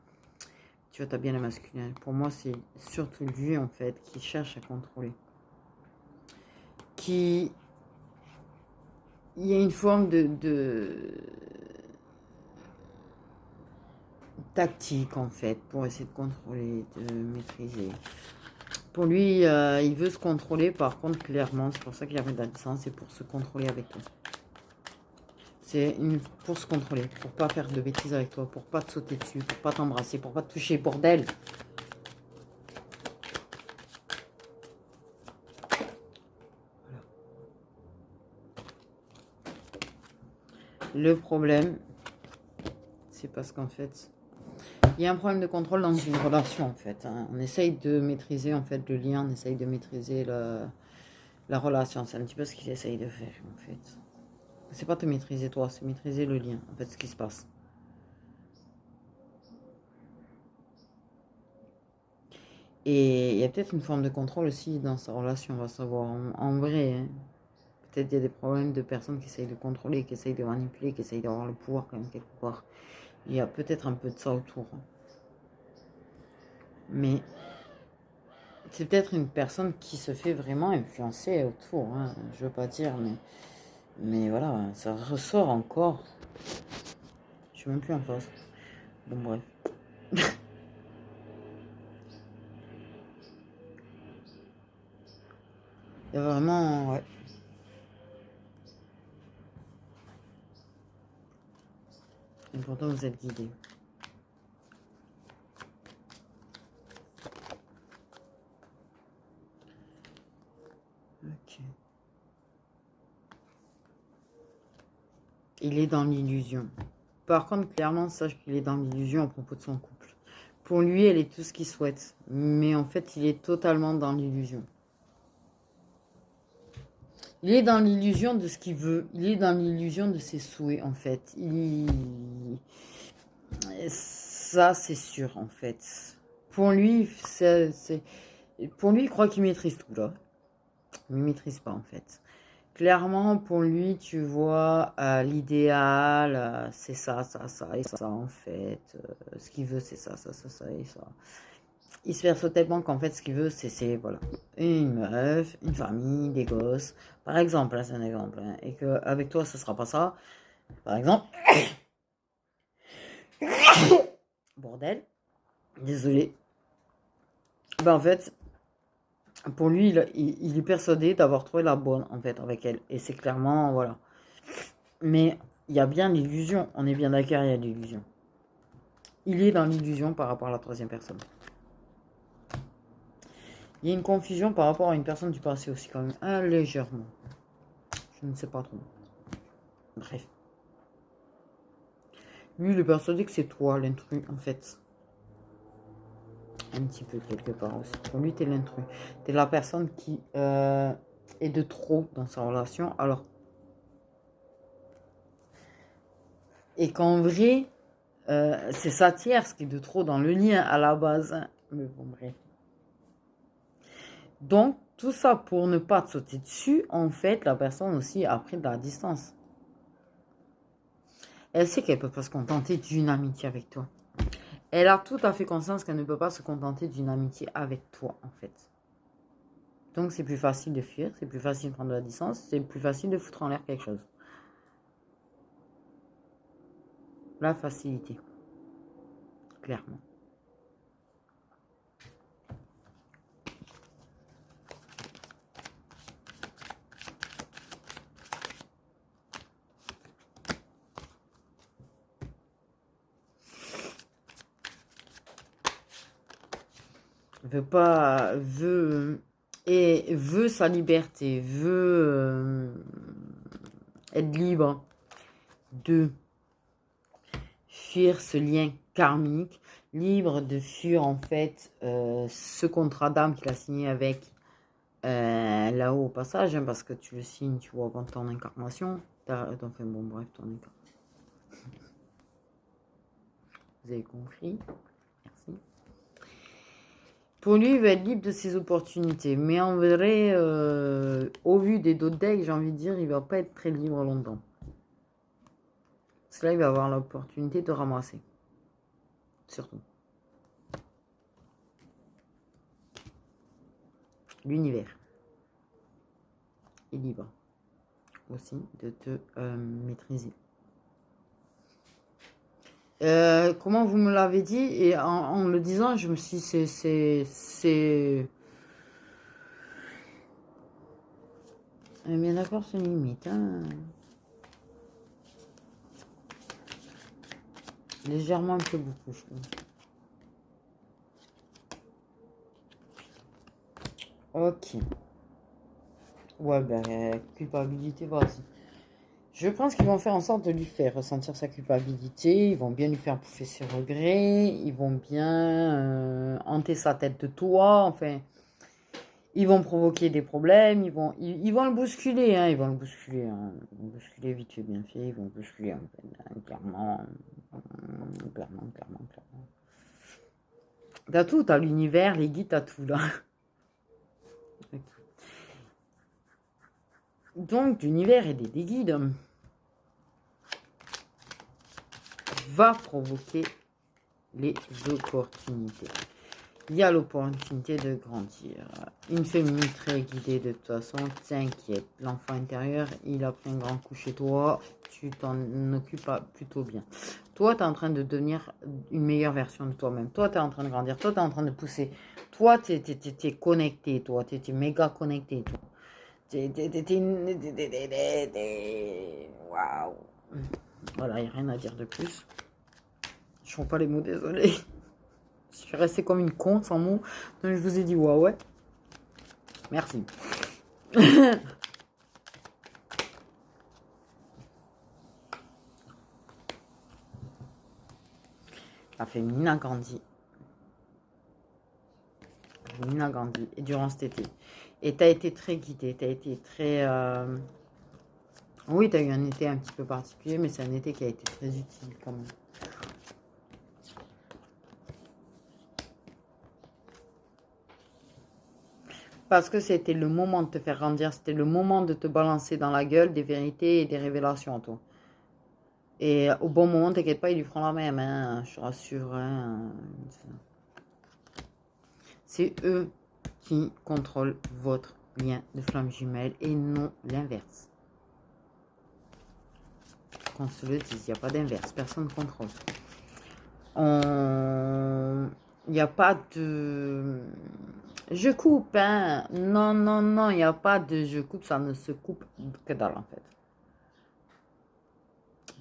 S1: Tu vois, t'as bien le masculin. Pour moi, c'est surtout lui, en fait, qui cherche à contrôler. Il y a une forme de tactique, en fait, pour essayer de contrôler, de maîtriser. Pour lui, il veut se contrôler, par contre, clairement, c'est pour ça qu'il avait de la distance, c'est pour se contrôler avec toi. C'est pour se contrôler, pour pas faire de bêtises avec toi, pour pas te sauter dessus, pour pas t'embrasser, pour pas te toucher, bordel. Voilà. Le problème, c'est parce qu'en fait, il y a un problème de contrôle dans une relation, en fait. Hein. On essaye de maîtriser, en fait, le lien, on essaye de maîtriser la relation. C'est un petit peu ce qu'il essaye de faire, en fait. C'est pas te maîtriser toi, c'est maîtriser le lien, en fait, ce qui se passe. Et il y a peut-être une forme de contrôle aussi dans sa relation, on va savoir en vrai. Hein. Peut-être il y a des problèmes de personnes qui essayent de contrôler, qui essayent de manipuler, qui essayent d'avoir le pouvoir quand même quelque part. Il y a peut-être un peu de ça autour. Hein. Mais c'est peut-être une personne qui se fait vraiment influencer autour. Hein. Je veux pas dire, mais voilà, ça ressort encore. Je suis même plus en face. Bon, bref. Il y a vraiment, ouais. Et pourtant, vous êtes guidé. Ok. Il est dans l'illusion. Par contre, clairement, sache qu'il est dans l'illusion à propos de son couple. Pour lui, elle est tout ce qu'il souhaite. Mais en fait, il est totalement dans l'illusion. Il est dans l'illusion de ce qu'il veut. Il est dans l'illusion de ses souhaits, en fait. Ça, c'est sûr, en fait. Pour lui, pour lui, il croit qu'il maîtrise tout, là. Il ne maîtrise pas, en fait. Clairement, pour lui, tu vois, l'idéal, c'est ça, et ça, en fait. Ce qu'il veut, c'est ça, et ça. Il se perçoit tellement qu'en fait, ce qu'il veut, c'est voilà, une meuf, une famille, des gosses. Par exemple, là, c'est un exemple. Hein, et qu'avec toi, ce sera pas ça. Par exemple, bordel, désolé. Ben, en fait, pour lui, il est persuadé d'avoir trouvé la bonne, en fait, avec elle. Et c'est clairement, voilà. Mais il y a bien l'illusion. On est bien d'accord, il y a l'illusion. Il est dans l'illusion par rapport à la troisième personne. Il y a une confusion par rapport à une personne du passé aussi, quand même. Légèrement. Je ne sais pas trop. Bref. Lui, il est persuadé que c'est toi l'intrus, en fait. Un petit peu, quelque part aussi. Pour lui, t'es l'intrus. T'es la personne qui est de trop dans sa relation. Alors. Et qu'en vrai, c'est sa tierce qui est de trop dans le lien à la base. Hein. Mais bon, bref. Donc, tout ça pour ne pas te sauter dessus, en fait, la personne aussi a pris de la distance. Elle sait qu'elle ne peut pas se contenter d'une amitié avec toi. Elle a tout à fait conscience qu'elle ne peut pas se contenter d'une amitié avec toi, en fait. Donc, c'est plus facile de fuir, c'est plus facile de prendre de la distance, c'est plus facile de foutre en l'air quelque chose. La facilité. Clairement. Veut sa liberté, veut être libre de fuir ce lien karmique, libre de fuir en fait ce contrat d'âme qu'il a signé avec là-haut au passage, hein, parce que tu le signes, tu vois, avant ton incarnation. Enfin bon, bref, ton incarnation. Vous avez compris. Merci. Pour lui, il va être libre de ses opportunités. Mais en vrai, au vu des d'autres decks, j'ai envie de dire, il va pas être très libre longtemps. Parce que là, il va avoir l'opportunité de ramasser. Surtout. L'univers est libre aussi de te maîtriser. Comment vous me l'avez dit, et en le disant, je me suis dit, c'est... Bien d'accord, c'est une limite. Hein. Légèrement un peu beaucoup, je pense. Ok. Ouais, ben, culpabilité, vas-y. Je pense qu'ils vont faire en sorte de lui faire ressentir sa culpabilité. Ils vont bien lui faire bouffer ses regrets. Ils vont bien hanter sa tête de toi. Enfin, ils vont provoquer des problèmes. Ils vont le bousculer. Hein, ils vont le bousculer. Hein. Ils vont le bousculer vite fait, bien fait. Ils vont le bousculer, en fait, hein, clairement. Clairement. T'as tout, t'as l'univers, les guides, t'as tout là. Donc, l'univers et des guides va provoquer les opportunités. Il y a l'opportunité de grandir. Une féminine très guidée de toute façon, t'inquiète. L'enfant intérieur, il a pris un grand coup chez toi, tu t'en occupes plutôt bien. Toi, tu es en train de devenir une meilleure version de toi-même. Toi, tu es en train de grandir. Toi, tu es en train de pousser. Toi, tu es connecté. Toi, tu es méga connecté. Toi. Waouh. Voilà, il n'y a rien à dire de plus. Je ne trouve pas les mots, désolé. Je suis restée comme une con sans mots. Donc je vous ai dit ouais. Merci. La féminine a grandi. La féminine a grandi. Et durant cet été. Et tu as été très guidée. Tu as été très... Oui, tu as eu un été un petit peu particulier, mais c'est un été qui a été très utile quand même. Parce que c'était le moment de te faire grandir, c'était le moment de te balancer dans la gueule des vérités et des révélations, toi. Et au bon moment, t'inquiète pas, ils lui feront la même, hein, je te rassure. Hein. C'est eux qui contrôlent votre lien de flamme jumelle et non l'inverse. Qu'on se le dise, il n'y a pas d'inverse, personne ne contrôle. Il n'y a pas de... Je coupe, hein. Non, il n'y a pas de je coupe, ça ne se coupe que dalle en fait.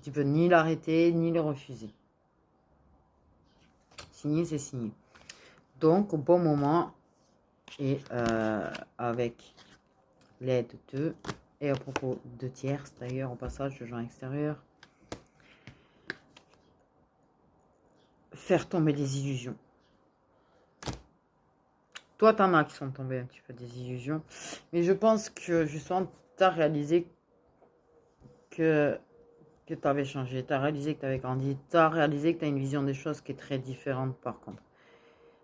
S1: Tu peux ni l'arrêter, ni le refuser. Signer, c'est signé. Donc, au bon moment, et avec l'aide de... Et à propos de tierces, d'ailleurs, au passage, de gens extérieurs, faire tomber des illusions. Toi, t'en as qui sont tombés un petit peu des illusions. Mais je pense que, justement, tu as réalisé que tu avais changé. Tu as réalisé que tu avais grandi. Tu as réalisé que tu as une vision des choses qui est très différente, par contre.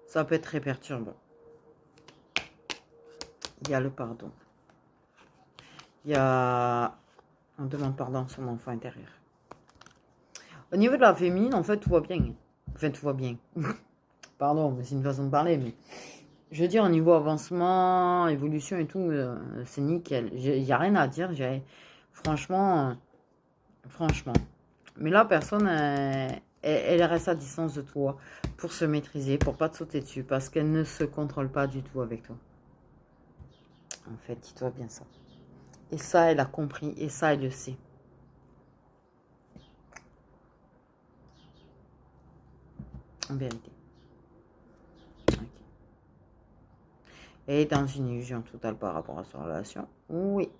S1: Ça peut être très perturbant. Il y a le pardon. Il y a... On demande pardon à son enfant intérieur. Au niveau de la féminine, en fait, tout va bien. Enfin, tout va bien. Pardon, mais c'est une façon de parler, mais... Je veux dire, au niveau avancement, évolution et tout, c'est nickel. Il n'y a rien à dire. Franchement, franchement. Mais là, personne, elle reste à distance de toi pour se maîtriser, pour pas te sauter dessus, parce qu'elle ne se contrôle pas du tout avec toi. En fait, dis-toi bien ça. Et ça, elle a compris, et ça, elle le sait. En vérité. Okay. Elle est dans une illusion totale par rapport à sa relation. Oui.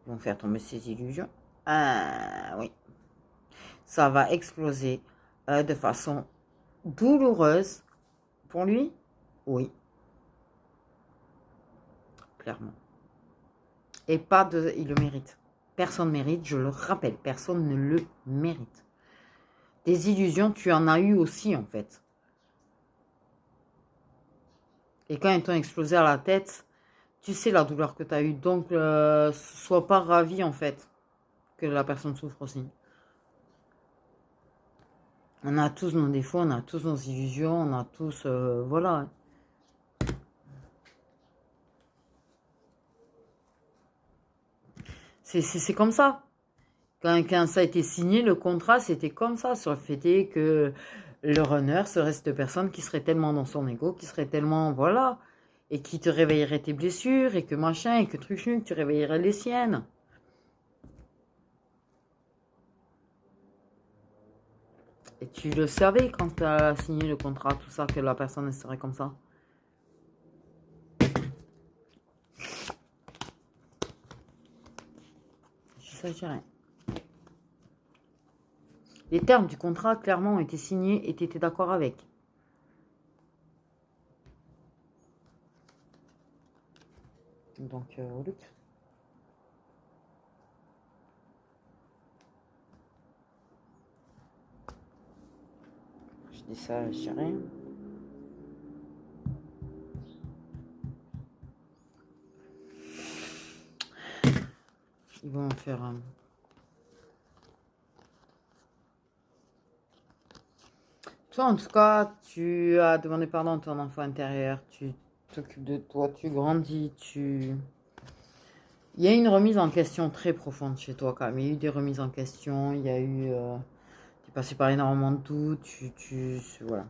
S1: Ils vont faire tomber ses illusions. Ah, oui. Ça va exploser de façon douloureuse pour lui. Oui. Clairement. Et pas de... Il le mérite. Personne ne mérite, je le rappelle. Personne ne le mérite. Des illusions, tu en as eu aussi, en fait. Et quand ils t'ont explosé à la tête, tu sais la douleur que tu as eue. Donc, sois pas ravi, en fait, que la personne souffre aussi. On a tous nos défauts, on a tous nos illusions, on a tous... voilà. C'est comme ça. Quand ça a été signé, le contrat, c'était comme ça, sur le fait que le runner serait cette personne qui serait tellement dans son ego, qui serait tellement, voilà, et qui te réveillerait tes blessures, et que machin, et que truc, que tu réveillerais les siennes. Et tu le savais quand tu as signé le contrat, tout ça, que la personne serait comme ça. Je sais rien. Les termes du contrat, clairement, ont été signés et tu étais d'accord avec. Donc, lutte. Je dis ça, je sais rien. Ils vont en faire un. Toi, en tout cas, tu as demandé pardon à ton enfant intérieur, tu t'occupes de toi, tu grandis, tu... Il y a une remise en question très profonde chez toi quand même. Il y a eu des remises en question, il y a eu... tu es passé par énormément de doutes, voilà.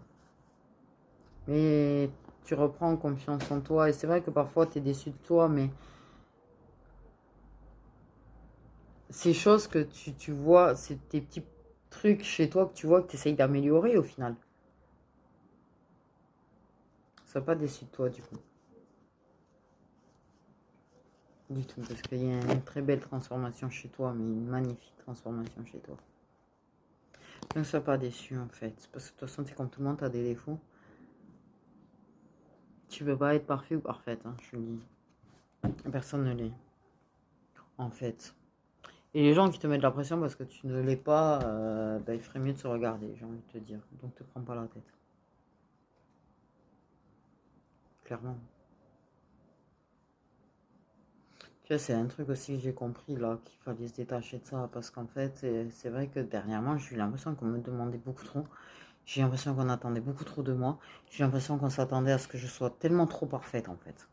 S1: Mais tu reprends confiance en toi et c'est vrai que parfois tu es déçu de toi, mais ces choses que tu vois, c'est tes petits trucs chez toi que tu vois que tu essayes d'améliorer au final. Sois pas déçu de toi du coup. Du tout, parce qu'il y a une très belle transformation chez toi, mais une magnifique transformation chez toi. Ne sois pas déçu en fait, parce que de toute façon, c'est comme tout le monde, tu as des défauts. Tu peux pas être parfait ou parfaite, hein, je te le dis. Personne ne l'est, en fait. Et les gens qui te mettent de la pression parce que tu ne l'es pas, bah, il ferait mieux de se regarder, j'ai envie de te dire. Donc te prends pas la tête. Clairement. Tu vois, c'est un truc aussi que j'ai compris là, qu'il fallait se détacher de ça. Parce qu'en fait, c'est vrai que dernièrement, j'ai eu l'impression qu'on me demandait beaucoup trop. J'ai l'impression qu'on attendait beaucoup trop de moi. J'ai l'impression qu'on s'attendait à ce que je sois tellement trop parfaite en fait.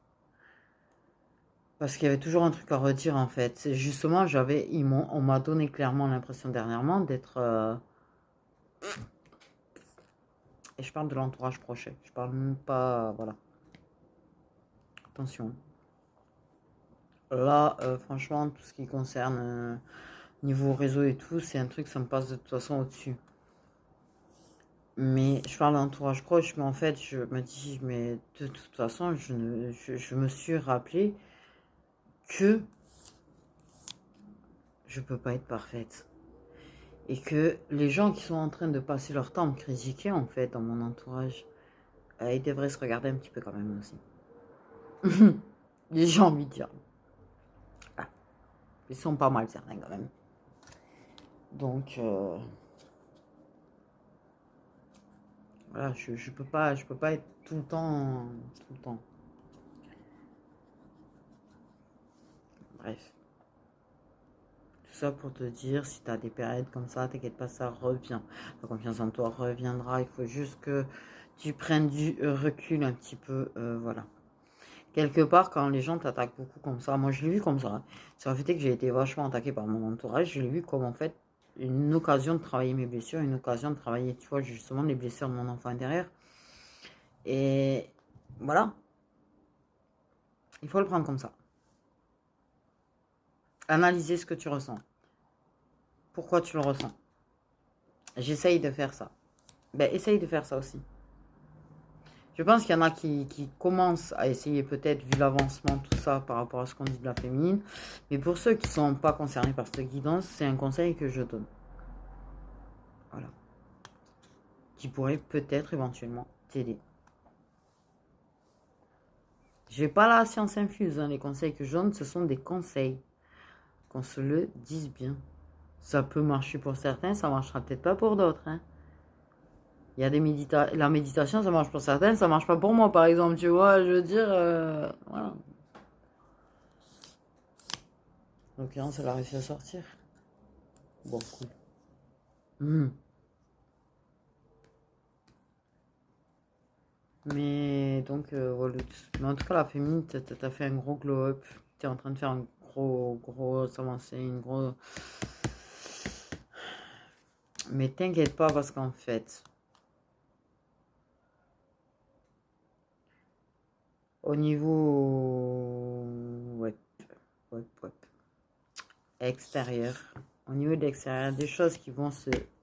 S1: Parce qu'il y avait toujours un truc à redire en fait. C'est justement, on m'a donné clairement l'impression dernièrement d'être... et je parle de l'entourage proche. Je parle même pas... Voilà. Attention. Là, franchement, tout ce qui concerne niveau réseau et tout, c'est un truc, ça me passe de toute façon au-dessus. Mais je parle d'entourage proche, mais en fait, je me dis, mais de toute façon, je me suis rappelé que je peux pas être parfaite. Et que les gens qui sont en train de passer leur temps à me critiquer, en fait, dans mon entourage, ils devraient se regarder un petit peu quand même aussi. J'ai envie de dire. Ah, ils sont pas mal certains quand même. Donc, voilà, je peux pas être tout le temps, tout le temps. Bref. Tout ça pour te dire, si tu as des périodes comme ça, t'inquiète pas, ça revient. La confiance en toi reviendra. Il faut juste que tu prennes du recul un petit peu. Voilà. Quelque part, quand les gens t'attaquent beaucoup comme ça, moi je l'ai vu comme ça. C'est en fait que j'ai été vachement attaqué par mon entourage. Je l'ai vu comme en fait une occasion de travailler mes blessures, une occasion de travailler, tu vois, justement les blessures de mon enfant intérieur. Et voilà, il faut le prendre comme ça. Analyser ce que tu ressens. Pourquoi tu le ressens. J'essaye de faire ça. Ben, essaye de faire ça aussi. Je pense qu'il y en a qui commencent à essayer peut-être, vu l'avancement, tout ça, par rapport à ce qu'on dit de la féminine. Mais pour ceux qui ne sont pas concernés par cette guidance, c'est un conseil que je donne. Voilà. Qui pourrait peut-être éventuellement t'aider. Je n'ai pas la science infuse, hein. Les conseils que je donne, ce sont des conseils. Qu'on se le dise bien. Ça peut marcher pour certains, ça marchera peut-être pas pour d'autres, hein. Il y a la méditation, ça marche pour certains, ça marche pas pour moi, par exemple, tu vois, je veux dire, voilà. En l'occurrence, elle a réussi à sortir. Bon, cool. Mais donc, voilà. Mais en tout cas, la féminine, t'as fait un gros glow-up. T'es en train de faire un gros avancée, une gros... Mais t'inquiète pas parce qu'en fait, au niveau... Ouais. Extérieur, au niveau de l'extérieur, des choses qui vont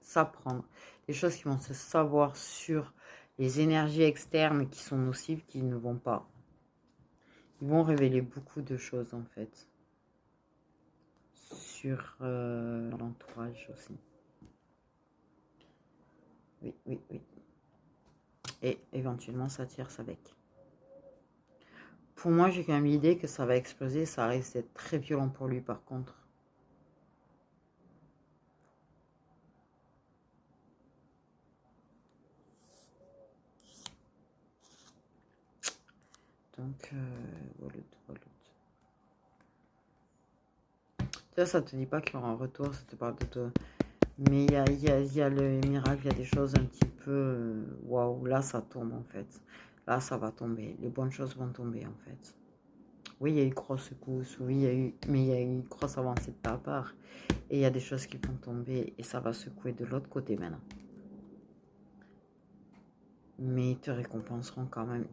S1: s'apprendre, des choses qui vont se savoir sur les énergies externes qui sont nocives, qui ne vont pas. Ils vont révéler beaucoup de choses en fait sur l'entourage aussi. Oui. Et éventuellement, ça tire avec. Pour moi, j'ai quand même l'idée que ça va exploser. Ça risque d'être très violent pour lui, par contre. Donc, voilà. Ça te dit pas qu'il y aura un retour, ça te parle de toi. Mais il y a le miracle, il y a des choses un petit peu... Waouh, là ça tombe en fait. Là ça va tomber, les bonnes choses vont tomber en fait. Oui, il y a eu une grosse secousse, oui, mais il y a eu une grosse avancée de ta part. Et il y a des choses qui vont tomber et ça va secouer de l'autre côté maintenant. Mais ils te récompenseront quand même.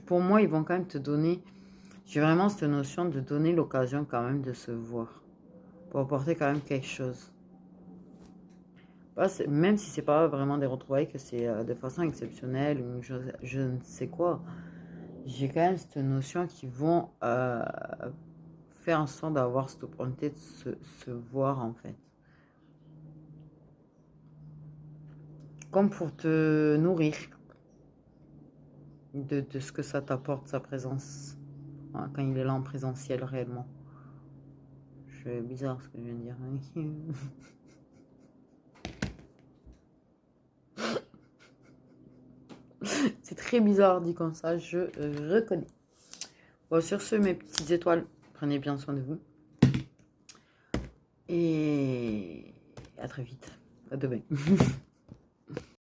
S1: Pour moi, ils vont quand même te donner... J'ai vraiment cette notion de donner l'occasion quand même de se voir. Pour apporter quand même quelque chose. Même si c'est pas vraiment des retrouvailles, que c'est de façon exceptionnelle ou je ne sais quoi. J'ai quand même cette notion qu'ils vont faire en sorte d'avoir cette opportunité de se voir en fait. Comme pour te nourrir de ce que ça t'apporte, sa présence, hein, quand il est là en présentiel réellement. C'est bizarre ce que je viens de dire. C'est très bizarre dit comme ça, je reconnais. Bon, sur ce, mes petites étoiles, prenez bien soin de vous. Et à très vite. À demain.